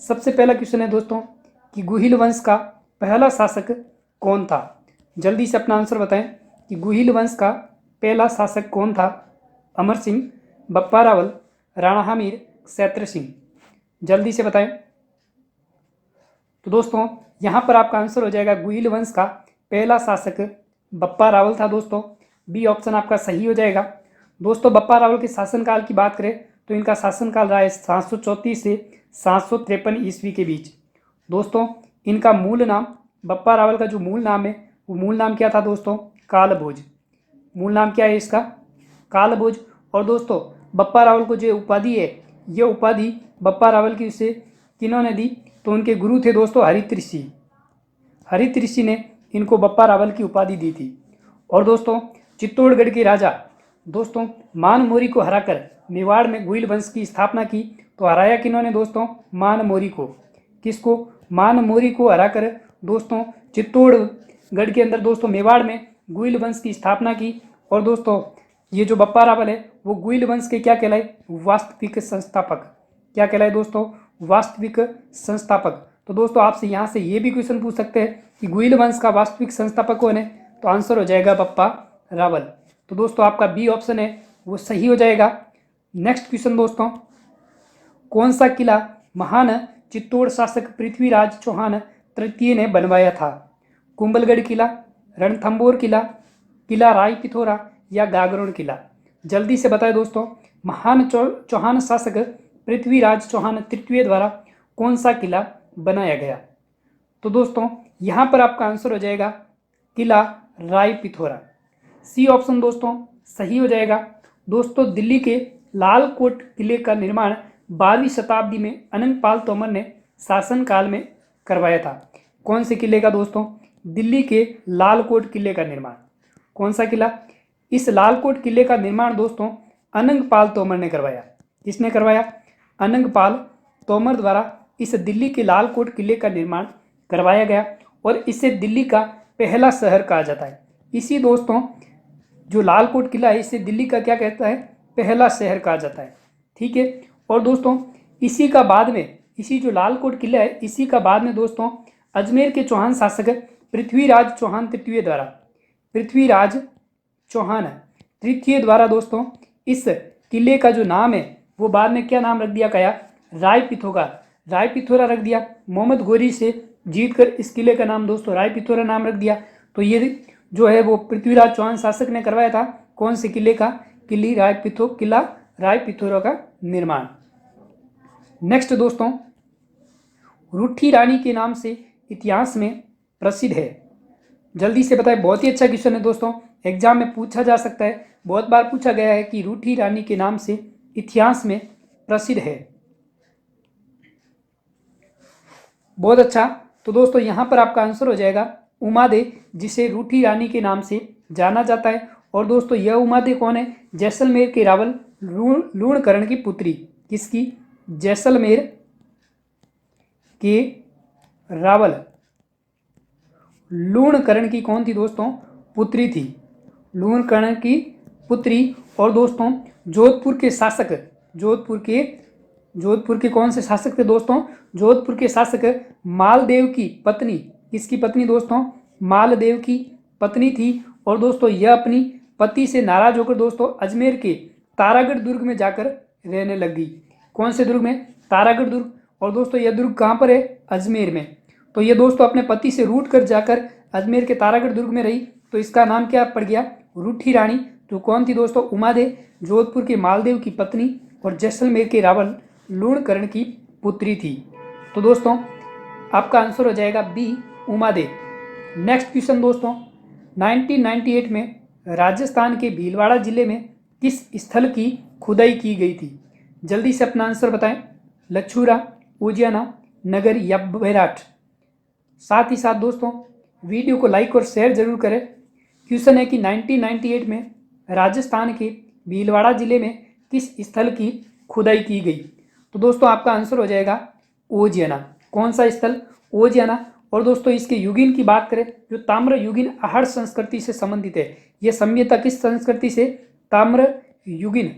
सबसे पहला क्वेश्चन है दोस्तों कि गुहिल वंश का पहला शासक कौन था। जल्दी से अपना आंसर बताएं कि गुहिल वंश का पहला शासक कौन था। अमर सिंह, बप्पा रावल, राणा हमीर, सैत्र सिंह। जल्दी से बताएं। तो दोस्तों यहाँ पर आपका आंसर हो जाएगा गुहिल वंश का पहला शासक बप्पा रावल था। दोस्तों बी ऑप्शन आपका सही हो जाएगा। दोस्तों बप्पा रावल के शासनकाल की बात करें तो इनका शासनकाल रहा है 734 से 753 ईस्वी के बीच। दोस्तों इनका मूल नाम, बप्पा रावल का जो मूल नाम है वो मूल नाम क्या था दोस्तों? कालभोज। मूल नाम क्या है इसका? कालभोज। और दोस्तों बप्पा रावल को जो उपाधि है, ये उपाधि बप्पा रावल की उसे किन्होंने दी? तो उनके गुरु थे दोस्तों हरित ऋषि। हरित ऋषि ने इनको बप्पा रावल की उपाधि दी थी। और दोस्तों चित्तौड़गढ़ के राजा दोस्तों मानमोरी को हराकर मेवाड़ में गुहिल वंश की स्थापना की। तो हराया किन्होंने दोस्तों? मानमोरी को। किसको? मानमोरी को हराकर दोस्तों चित्तौड़गढ़ के अंदर दोस्तों मेवाड़ में गुहिल वंश की स्थापना की। और दोस्तों ये जो बप्पा रावल है वो गुहिल वंश के क्या कहलाए? वास्तविक संस्थापक। क्या कहलाए दोस्तों? वास्तविक संस्थापक। तो दोस्तों आपसे यहाँ से ये भी क्वेश्चन पूछ सकते हैं कि गुहिल वंश का वास्तविक संस्थापक कौन है? तो आंसर हो जाएगा बप्पा रावल। तो दोस्तों आपका बी ऑप्शन है वो सही हो जाएगा। नेक्स्ट क्वेश्चन दोस्तों, कौन सा किला महान चित्तौड़ शासक पृथ्वीराज चौहान तृतीय ने बनवाया था? कुंभलगढ़ किला, रणथंभौर किला, किला राय पिथौरा या गागरोन किला? जल्दी से बताएं दोस्तों। महान चौहान शासक पृथ्वीराज चौहान तृतीय द्वारा कौन सा किला बनाया गया? तो दोस्तों यहाँ पर आपका आंसर हो जाएगा किला राय पिथौरा। सी ऑप्शन दोस्तों सही हो जाएगा। दोस्तों दिल्ली के लाल कोट किले का निर्माण 12वीं शताब्दी में अनंगपाल तोमर ने शासनकाल में करवाया था। कौन से किले का दोस्तों? दिल्ली के लाल कोट किले का निर्माण। कौन सा किला? इस लाल कोट किले का निर्माण दोस्तों अनंगपाल तोमर ने करवाया। किसने करवाया? अनंगपाल तोमर द्वारा इस दिल्ली के लाल कोट किले का निर्माण करवाया गया और इसे दिल्ली का पहला शहर कहा जाता है। इसी दोस्तों जो लाल कोट किला है इसे दिल्ली का क्या कहता है? पहला शहर कहा जाता है। ठीक है। और दोस्तों इसी का बाद में, इसी जो लाल कोट किला है इसी का बाद में दोस्तों अजमेर के चौहान शासक पृथ्वीराज चौहान तृतीय द्वारा, पृथ्वीराज चौहान तृतीय द्वारा दोस्तों इस किले का जो नाम है वो बाद में क्या नाम रख दिया गया? राय पिथौरा। राय पिथौरा रख दिया। मोहम्मद घोरी से जीतकर इस किले का नाम दोस्तों राय पिथौरा नाम रख दिया। तो ये जो है वो पृथ्वीराज चौहान शासक ने करवाया था। कौन से किले का? किला राय पिथौरा का निर्माण। नेक्स्ट दोस्तों, रूठी रानी के नाम से इतिहास में प्रसिद्ध है। जल्दी से बताएं। बहुत ही अच्छा क्वेश्चन है दोस्तों, एग्जाम में पूछा जा सकता है, बहुत बार पूछा गया है कि रूठी रानी के नाम से इतिहास में प्रसिद्ध है। बहुत अच्छा। तो दोस्तों यहाँ पर आपका आंसर हो जाएगा उमादे, जिसे रूठी रानी के नाम से जाना जाता है। और दोस्तों यह उमादे कौन है? जैसलमेर के रावल लूणकरण की पुत्री। किसकी? जैसलमेर के रावल लूणकरण की कौन थी दोस्तों? पुत्री थी। लूणकरण की पुत्री। और दोस्तों जोधपुर के शासक, जोधपुर के कौन से शासक थे दोस्तों? जोधपुर के शासक मालदेव की पत्नी। किसकी पत्नी दोस्तों? मालदेव की पत्नी थी। और दोस्तों यह अपनी पति से नाराज होकर दोस्तों अजमेर के तारागढ़ दुर्ग में जाकर रहने लग गई। कौन से दुर्ग में? तारागढ़ दुर्ग। और दोस्तों यह दुर्ग कहाँ पर है? अजमेर में। तो ये दोस्तों अपने पति से रूठ कर जाकर अजमेर के तारागढ़ दुर्ग में रही। तो इसका नाम क्या पड़ गया? रूठी रानी। तो कौन थी दोस्तों? उमादे, जोधपुर के मालदेव की पत्नी और जैसलमेर के रावल लूणकरण की पुत्री थी। तो दोस्तों आपका आंसर हो जाएगा बी, उमादे। नेक्स्ट क्वेश्चन दोस्तों, 1998 में राजस्थान के भीलवाड़ा जिले में किस स्थल की खुदाई की गई थी? जल्दी से अपना आंसर बताएं। लछूरा, उजियाना, नगर या बैराठ? साथ ही साथ दोस्तों वीडियो को लाइक और शेयर जरूर करें। क्वेश्चन है कि 1998 में राजस्थान के भीलवाड़ा जिले में किस स्थल की खुदाई की गई? तो दोस्तों आपका आंसर हो जाएगा ओजियाना। कौन सा स्थल? ओजियाना। और दोस्तों इसके युगिन की बात करें, जो ताम्र युगिन आहड़ संस्कृति से संबंधित है। यह सभ्यता किस संस्कृति से? ताम्र युगिन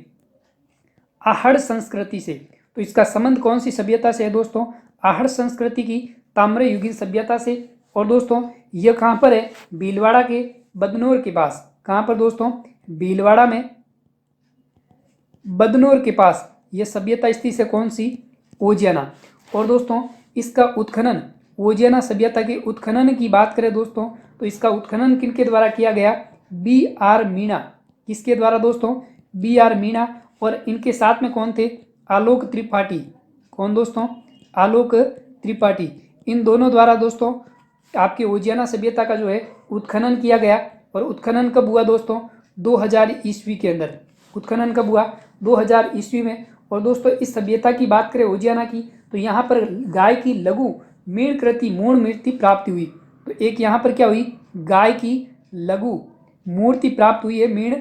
आहड़ संस्कृति से। तो इसका संबंध कौन सी सभ्यता से है दोस्तों? आहड़ संस्कृति की ताम्रयुगीन सभ्यता से। और दोस्तों यह कहाँ पर है? भीलवाड़ा के बदनौर के पास। कहाँ पर दोस्तों? भीलवाड़ा में बदनौर के पास यह सभ्यता स्थित है। कौन सी? ओजियाना। और दोस्तों इसका उत्खनन, ओजियाना सभ्यता के उत्खनन की बात करें दोस्तों तो इसका उत्खनन किनके द्वारा किया गया? B.R. मीणा। किसके द्वारा दोस्तों? B.R. मीणा। और इनके साथ में कौन थे? आलोक त्रिपाठी। कौन दोस्तों? आलोक त्रिपाठी। इन दोनों द्वारा दोस्तों आपके ओजियाना सभ्यता का जो है उत्खनन किया गया। और उत्खनन कब हुआ दोस्तों? 2000 ईस्वी के अंदर। उत्खनन कब हुआ? 2000 ईस्वी में। और दोस्तों इस सभ्यता की बात करें ओजियाना की तो यहाँ पर गाय की लघु मीणकृति मूर्ण मूर्ति प्राप्ति हुई। तो एक यहाँ पर क्या हुई? गाय की लघु मूर्ति प्राप्त हुई है। मीण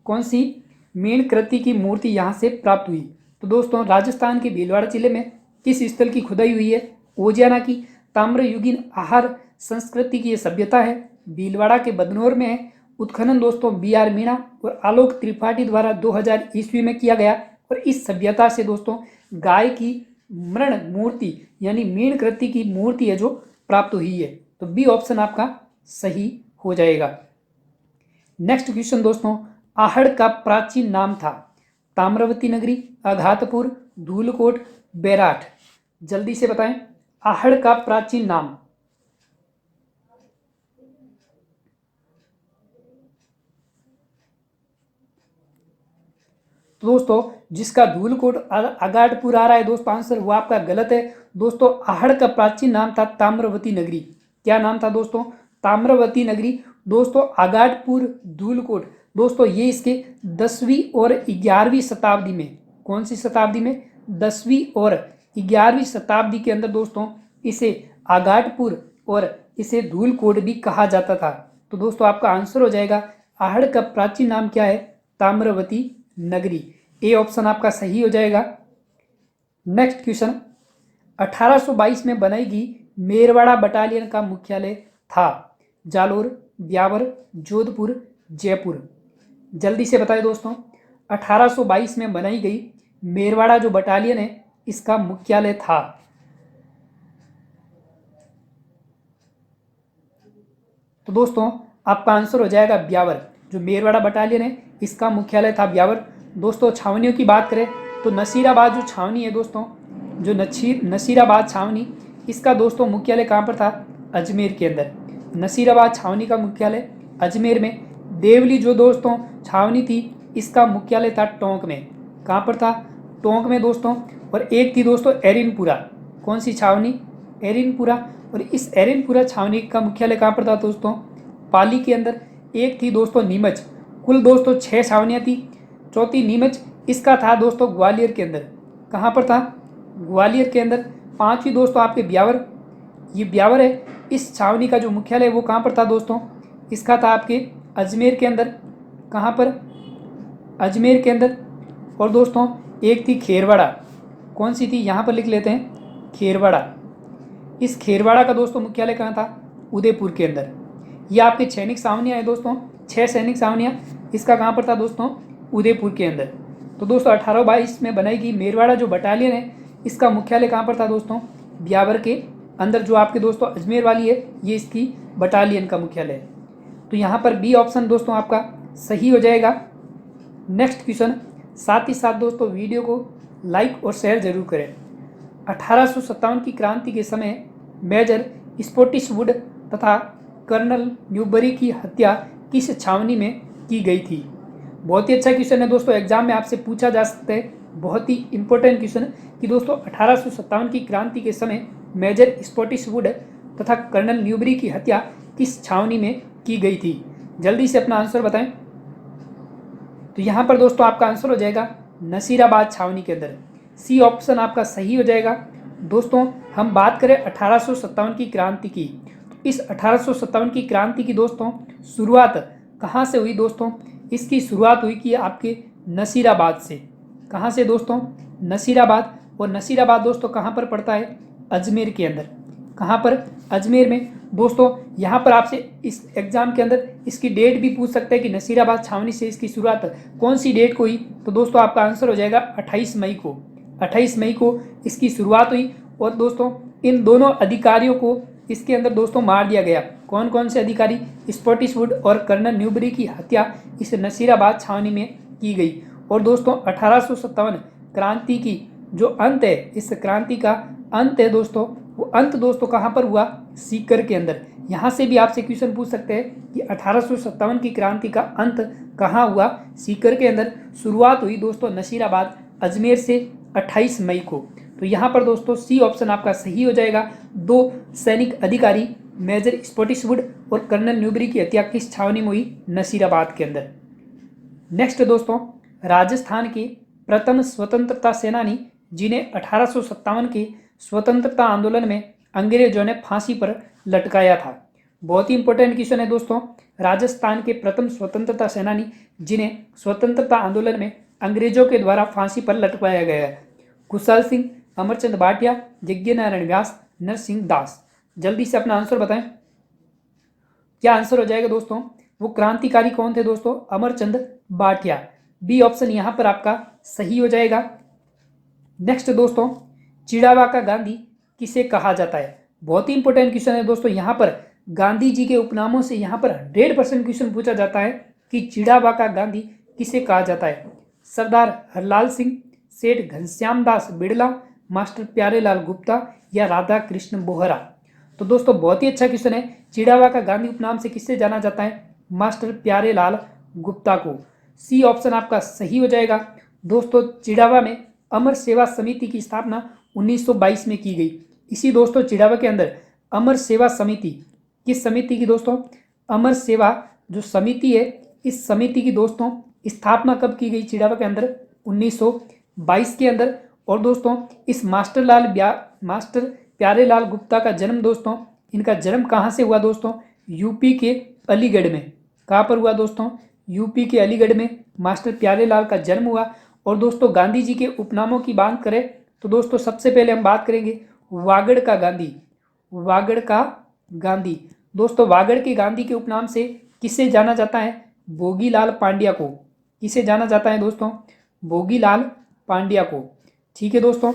कौन सी? मीणकृति की मूर्ति यहाँ से प्राप्त हुई। तो दोस्तों राजस्थान के भीलवाड़ा जिले में किस स्थल की खुदाई हुई है? ओजियाना की ताम्रयुगीन आहार संस्कृति की यह सभ्यता है, भीलवाड़ा के बदनौर में है। उत्खनन दोस्तों B.R. मीणा और आलोक त्रिपाठी द्वारा 2000 ईस्वी में किया गया। और इस सभ्यता से दोस्तों गाय की मृण मूर्ति यानी मीणकृति की मूर्ति है जो प्राप्त हुई है। तो बी ऑप्शन आपका सही हो जाएगा। नेक्स्ट क्वेश्चन दोस्तों, आहड़ का प्राचीन नाम था? ताम्रवती नगरी, अघातपुर, धूलकोट, बैराठ। जल्दी से बताएं आहड़ का प्राचीन नाम। तो दोस्तों जिसका धूलकोट अगाटपुर आ रहा है दोस्तों आंसर वो आपका गलत है। दोस्तों आहड़ का प्राचीन नाम था ताम्रवती नगरी। क्या नाम था दोस्तों? ताम्रवती नगरी। दोस्तों अगाटपुर, धूलकोट दोस्तों ये इसके 10वीं और 11वीं शताब्दी में, कौन सी शताब्दी में? 10वीं और 11वीं शताब्दी के अंदर दोस्तों इसे आगाटपुर और इसे धूलकोट भी कहा जाता था। तो दोस्तों आपका आंसर हो जाएगा आहड़ का प्राचीन नाम क्या है? ताम्रवती नगरी। ए ऑप्शन आपका सही हो जाएगा। नेक्स्ट क्वेश्चन, 1822 में बनाई गई मेरवाड़ा बटालियन का मुख्यालय था? जालोर, ब्यावर, जोधपुर, जयपुर। जल्दी से बताएं दोस्तों 1822 में बनाई गई मेरवाड़ा जो बटालियन है इसका मुख्यालय था? तो दोस्तों आपका आंसर हो जाएगा ब्यावर। जो मेरवाड़ा बटालियन है इसका मुख्यालय था ब्यावर। दोस्तों छावनियों की बात करें तो नसीराबाद जो छावनी है दोस्तों, जो नसीराबाद छावनी इसका दोस्तों मुख्यालय कहाँ पर था? अजमेर के अंदर। नसीराबाद छावनी का मुख्यालय अजमेर में। देवली जो दोस्तों छावनी थी इसका मुख्यालय था टोंक में। कहाँ पर था? टोंक में दोस्तों। और एक थी दोस्तों एरिनपुरा। कौन सी छावनी? एरिनपुरा। और इस एरिनपुरा छावनी का मुख्यालय कहाँ पर था दोस्तों? पाली के अंदर। एक थी दोस्तों नीमच। कुल दोस्तों 6 छावनियाँ थी। चौथी नीमच इसका था दोस्तों ग्वालियर के अंदर। कहाँ पर था? ग्वालियर के अंदर। 5वीं दोस्तों आपके ब्यावर, ये ब्यावर है। इस छावनी का जो मुख्यालय वो कहाँ पर था दोस्तों? इसका था आपके अजमेर के अंदर। कहाँ पर? अजमेर के अंदर। और दोस्तों एक थी खेरवाड़ा। कौन सी थी? यहाँ पर लिख लेते हैं खेरवाड़ा। इस खेरवाड़ा का दोस्तों मुख्यालय कहाँ था? उदयपुर के अंदर। ये आपके सैनिक छावनियाँ हैं दोस्तों, 6 सैनिक छावनियाँ। इसका कहाँ पर था दोस्तों? उदयपुर के अंदर। तो दोस्तों 1822 में बनाई गई मेरवाड़ा जो बटालियन है इसका मुख्यालय कहाँ पर था दोस्तों? ब्यावर के अंदर। जो आपके दोस्तों अजमेर वाली है ये इसकी बटालियन का मुख्यालय है। तो यहाँ पर बी ऑप्शन दोस्तों आपका सही हो जाएगा। नेक्स्ट क्वेश्चन, साथ ही साथ दोस्तों वीडियो को लाइक और शेयर जरूर करें। 1857 की क्रांति के समय मेजर स्पॉटिसवुड तथा कर्नल न्यूबरी की हत्या किस छावनी में की गई थी? बहुत ही अच्छा क्वेश्चन है दोस्तों, एग्जाम में आपसे पूछा जा सकता है। बहुत ही इंपॉर्टेंट क्वेश्चन कि दोस्तों 1857 की क्रांति के समय मेजर स्पॉटिसवुड तथा कर्नल न्यूबरी की हत्या किस छावनी में की गई थी? जल्दी से अपना आंसर बताएं। तो यहाँ पर दोस्तों आपका आंसर हो जाएगा नसीराबाद छावनी के अंदर। सी ऑप्शन आपका सही हो जाएगा। दोस्तों हम बात करें 1857 की क्रांति की, तो इस 1857 की क्रांति की दोस्तों शुरुआत कहाँ से हुई दोस्तों? इसकी शुरुआत हुई कि आपके नसीराबाद से। कहाँ से दोस्तों? नसीराबाद। और नसीराबाद दोस्तों कहाँ पर पड़ता है? अजमेर के अंदर। कहाँ पर? अजमेर में। दोस्तों यहाँ पर आपसे इस एग्जाम के अंदर इसकी डेट भी पूछ सकते हैं कि नसीराबाद छावनी से इसकी शुरुआत कौन सी डेट को हुई? तो दोस्तों आपका आंसर हो जाएगा 28 मई को। 28 मई को इसकी शुरुआत हुई और दोस्तों इन दोनों अधिकारियों को इसके अंदर दोस्तों मार दिया गया। कौन कौन से अधिकारी? स्पॉटिसवुड और कर्नल न्यूबरी की हत्या इस नसीराबाद छावनी में की गई। और दोस्तों 1857 क्रांति की जो अंत है, इस क्रांति का अंत है दोस्तों, वो अंत दोस्तों कहाँ पर हुआ? सीकर के अंदर। यहाँ से भी आपसे क्वेश्चन पूछ सकते हैं कि 1857 की क्रांति का अंत कहाँ हुआ? सीकर के अंदर। शुरुआत हुई दोस्तों नसीराबाद अजमेर से 28 मई को। तो यहाँ पर दोस्तों सी ऑप्शन आपका सही हो जाएगा। दो सैनिक अधिकारी मेजर स्पॉटिसवुड और कर्नल न्यूबरी की हत्या किस छावनी में हुई? नसीराबाद के अंदर। नेक्स्ट दोस्तों, राजस्थान के प्रथम स्वतंत्रता सेनानी जिन्हें 1857 के स्वतंत्रता आंदोलन में अंग्रेजों ने फांसी पर लटकाया था। बहुत ही इंपॉर्टेंट क्वेश्चन है दोस्तों। राजस्थान के प्रथम स्वतंत्रता सेनानी जिन्हें स्वतंत्रता आंदोलन में अंग्रेजों के द्वारा फांसी पर लटकाया गया है। कुशल सिंह, अमरचंद भाटिया, यज्ञनारायण व्यास, नरसिंह दास। जल्दी से अपना आंसर बताएं। क्या आंसर हो जाएगा दोस्तों? वो क्रांतिकारी कौन थे दोस्तों? अमरचंद भाटिया। बी ऑप्शन यहाँ पर आपका सही हो जाएगा। नेक्स्ट दोस्तों, चिड़ावा का गांधी किसे कहा जाता है? बहुत ही इंपॉर्टेंट क्वेश्चन है दोस्तों। यहाँ पर गांधी जी के उपनामों से यहाँ पर 100% क्वेश्चन पूछा जाता है कि चिड़ावा का गांधी किसे कहा जाता है? सरदार हरलाल सिंह, सेठ घनश्याम दास बिड़ला, मास्टर प्यारेलाल गुप्ता या राधा कृष्ण बोहरा। तो दोस्तों बहुत ही अच्छा क्वेश्चन है। चिड़ावा का गांधी उपनाम से किससे जाना जाता है? मास्टर प्यारेलाल गुप्ता को। सी ऑप्शन आपका सही हो जाएगा। दोस्तों चिड़ावा में अमर सेवा समिति की स्थापना 1922 में की गई। इसी दोस्तों चिड़ावा के अंदर अमर सेवा समिति, किस समिति की दोस्तों? अमर सेवा जो समिति है, इस समिति की दोस्तों स्थापना कब की गई? चिड़ावा के अंदर 1922 के अंदर। और दोस्तों इस मास्टर प्यारेलाल गुप्ता का जन्म दोस्तों, इनका जन्म कहाँ से हुआ दोस्तों? यूपी के अलीगढ़ में। कहाँ पर हुआ दोस्तों? यूपी के अलीगढ़ में मास्टर प्यारेलाल का जन्म हुआ। और दोस्तों गांधी जी के उपनामों की बात करें तो दोस्तों सबसे पहले हम बात करेंगे वागड़ का गांधी। वागड़ का गांधी। दोस्तों वागड़ के गांधी के उपनाम से किसे जाना जाता है? भोगीलाल पांड्या को। किसे जाना जाता है दोस्तों? भोगीलाल पांड्या को। ठीक है दोस्तों।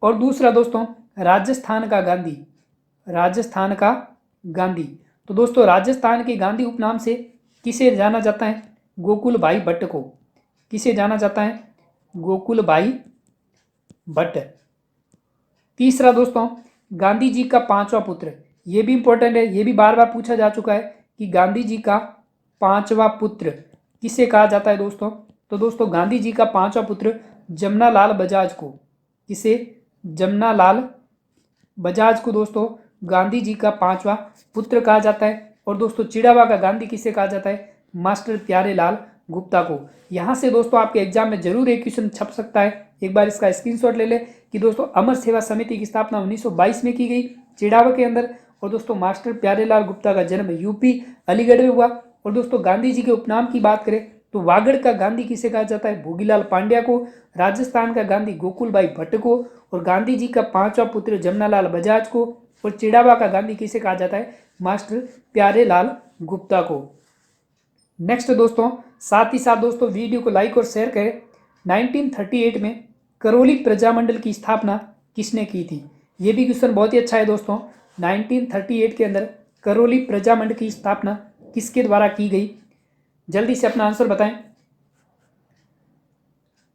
और दूसरा दोस्तों राजस्थान का गांधी। राजस्थान का गांधी। तो दोस्तों राजस्थान के गांधी उपनाम से किसे जाना जाता है? गोकुल भाई भट्ट को। किसे जाना जाता है? गोकुल भाई भट्ट। तीसरा दोस्तों गांधी जी का पांचवा पुत्र, ये भी इंपॉर्टेंट है, ये भी बार बार पूछा जा चुका है कि गांधी जी का पांचवा पुत्र किसे कहा जाता है दोस्तों? तो दोस्तों गांधी जी का पांचवा पुत्र जमनालाल बजाज को। किसे? जमनालाल बजाज को दोस्तों गांधी जी का पांचवा पुत्र कहा जाता है। और दोस्तों चिड़ावा का गांधी किसे कहा जाता है? मास्टर प्यारेलाल गुप्ता को। यहाँ से दोस्तों आपके एग्जाम में जरूर एक क्वेश्चन छप सकता है, एक बार इसका स्क्रीनशॉट ले ले कि दोस्तों अमर सेवा समिति की स्थापना 1922 में की गई चिड़ावा के अंदर। और दोस्तों मास्टर प्यारेलाल गुप्ता का जन्म यूपी अलीगढ़ में हुआ। और दोस्तों गांधी जी के उपनाम की बात करें तो वागड़ का गांधी किसे कहा जाता है? भोगीलाल पांड्या को। राजस्थान का गांधी गोकुल भाई भट्ट को। और गांधी जी का पांचवा पुत्र जमनालाल बजाज को। और चिड़ावा का गांधी किसे कहा जाता है? मास्टर प्यारेलाल गुप्ता को। नेक्स्ट दोस्तों, साथ ही साथ दोस्तों वीडियो को लाइक और शेयर करें। 1938 में करौली प्रजामंडल की स्थापना किसने की थी? ये भी क्वेश्चन बहुत ही अच्छा है दोस्तों। 1938 के अंदर करौली प्रजामंडल की स्थापना किसके द्वारा की गई? जल्दी से अपना आंसर बताएं।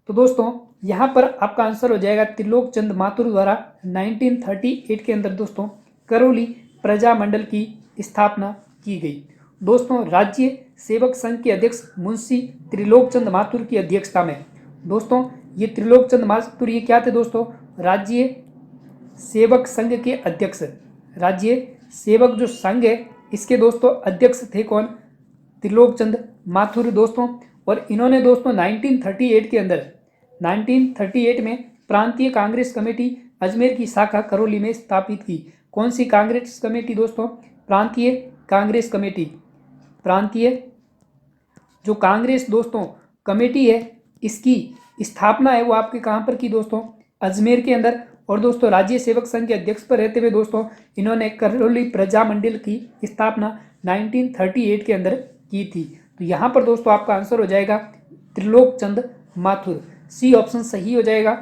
तो दोस्तों यहाँ पर आपका आंसर हो जाएगा त्रिलोक चंद माथुर द्वारा 1938 के अंदर दोस्तों करौली प्रजामंडल की स्थापना की गई। दोस्तों राज्य सेवक संघ के अध्यक्ष मुंशी त्रिलोक चंद माथुर की अध्यक्षता में, दोस्तों ये त्रिलोक चंद माथुर ये क्या थे दोस्तों? राज्य सेवक संघ के अध्यक्ष। राज्य सेवक जो संघ है इसके दोस्तों अध्यक्ष थे कौन? त्रिलोक चंद माथुर दोस्तों। और इन्होंने दोस्तों 1938 के अंदर 1938 में प्रांतीय कांग्रेस कमेटी अजमेर की शाखा करौली में स्थापित की। कौन सी कांग्रेस कमेटी दोस्तों? प्रांतीय कांग्रेस कमेटी। प्रांतीय जो कांग्रेस दोस्तों कमेटी है इसकी स्थापना है वो आपके कहाँ पर की दोस्तों? अजमेर के अंदर। और दोस्तों राज्य सेवक संघ के अध्यक्ष पर रहते हुए दोस्तों इन्होंने करौली प्रजामंडल की स्थापना 1938 के अंदर की थी। तो यहाँ पर दोस्तों आपका आंसर हो जाएगा त्रिलोक चंद माथुर। सी ऑप्शन सही हो जाएगा।